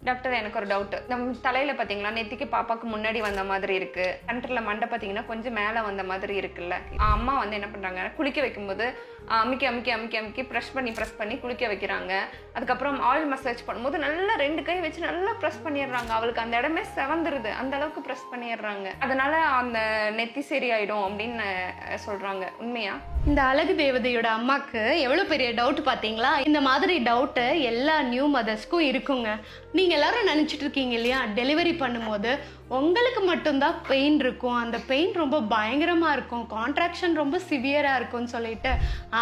Doctor எனக்கு ஒரு doubt. நம்ம தலையில பாத்தீங்களா நெத்திக்கு பாப்பாக்கு முன்னாடி வந்த மாதிரி இருக்கு. சென்டர்ல மண்டை பாத்தீங்கன்னா கொஞ்சம் மேல வந்த மாதிரி இருக்குல்ல. அம்மா வந்து என்ன பண்றாங்க, குளிக்க வைக்கும்போது அமுக்கி அமுக்கி அமுக்கி அமுக்கி ப்ரெஸ் பண்ணி குளிக்க வைக்கிறாங்க. அதுக்கப்புறம் ஆயில் மசாஜ் பண்ணும்போது நல்லா 2 கை வச்சு நல்லா ப்ரெஸ் பண்ணிடுறாங்க. அவளுக்கு அந்த இடமே செவந்துருது, அந்த அளவுக்கு ப்ரெஸ் பண்ணிடுறாங்க. அதனால அந்த நெத்தி சரியாயிடும் அப்படின்னு சொல்றாங்க. உண்மையா? இந்த அழகு தேவதையோட அம்மாக்கு எவ்வளோ பெரிய டவுட் பார்த்தீங்களா? இந்த மாதிரி டவுட்டு எல்லா நியூ மதர்ஸ்க்கும் இருக்குங்க. நீங்கள் எல்லாரும் நினச்சிட்டு இருக்கீங்க இல்லையா, டெலிவரி பண்ணும்போது உங்களுக்கு மட்டும்தான் பெயின் இருக்கும், அந்த பெயின் ரொம்ப பயங்கரமாக இருக்கும், கான்ட்ராக்ஷன் ரொம்ப சிவியராக இருக்கும்னு சொல்லிட்டு.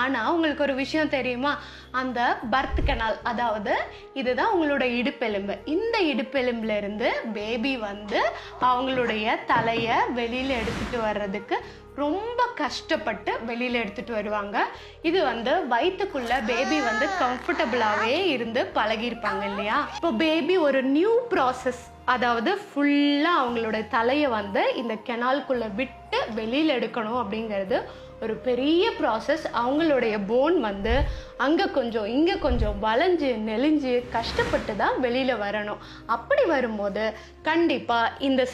ஆனால் உங்களுக்கு ஒரு விஷயம் தெரியுமா, அந்த பர்த் கனால், அதாவது இதுதான் உங்களோட இடுப்பெலும்பு. இந்த இடுப்பெலும்புல இருந்து பேபி வந்து அவங்களுடைய தலையை வெளியில் எடுத்துகிட்டு வர்றதுக்கு ரொம்ப கஷ்டப்பட்டு வெளியில் எடுத்துகிட்டு வருவாங்க. இது வந்து வயிற்றுக்குள்ளே பேபி வந்து கம்ஃபர்டபுளாகவே இருந்து பழகியிருப்பாங்க இல்லையா. இப்போ பேபி ஒரு நியூ ப்ராசஸ், அதாவது ஃபுல்லாக அவங்களோட தலையை வந்து இந்த கெனால்குள்ளே விட்டு வெளியில் எடுக்கணும் அப்படிங்கிறது ஒரு பெரிய ப்ராசஸ். அவங்களுடைய போன் வந்து அங்கே கொஞ்சம் இங்கே கொஞ்சம் வளைஞ்சு நெளிஞ்சு கஷ்டப்பட்டு தான் வெளியில் வரணும். அப்படி வரும்போது கண்டிப்பாக இந்த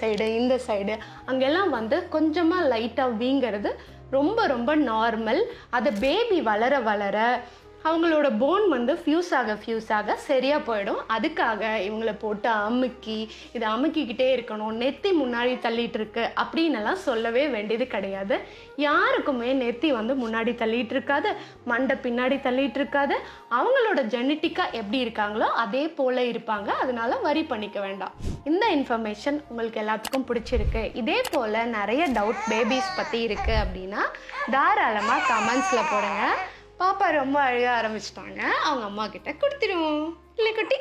சைடு அங்கெல்லாம் வந்து கொஞ்சமாக லைட்டாக வீங்கிறது ரொம்ப ரொம்ப நார்மல். அதை பேபி வளர வளர அவங்களோட போன் வந்து ஃபியூஸ் ஆக சரியாக போயிடும். அதுக்காக இவங்களை போட்டு இதை அமுக்கிக்கிட்டே இருக்கணும், நெத்தி முன்னாடி தள்ளிட்டு இருக்கு அப்படின்னெல்லாம் சொல்லவே வேண்டியது கிடையாது. யாருக்குமே நெத்தி வந்து முன்னாடி தள்ளிட்டு இருக்காது, மண்டை பின்னாடி தள்ளிட்டு இருக்காது. அவங்களோட ஜெனட்டிக்காக எப்படி இருக்காங்களோ அதே போல் இருப்பாங்க. அதனால வரி பண்ணிக்க வேண்டாம். இந்த இன்ஃபர்மேஷன் உங்களுக்கு எல்லாத்துக்கும் பிடிச்சிருக்கு, இதே போல் நிறைய டவுட் பேபிஸ் பற்றி இருக்குது அப்படின்னா தாராளமாக கமெண்ட்ஸில் போடுங்க. பாப்பா ரொம்ப அழுக ஆரம்பிச்சிட்டாங்க, அவங்க அம்மா கிட்ட கொடுத்துருவோம். இல்லை குட்டி?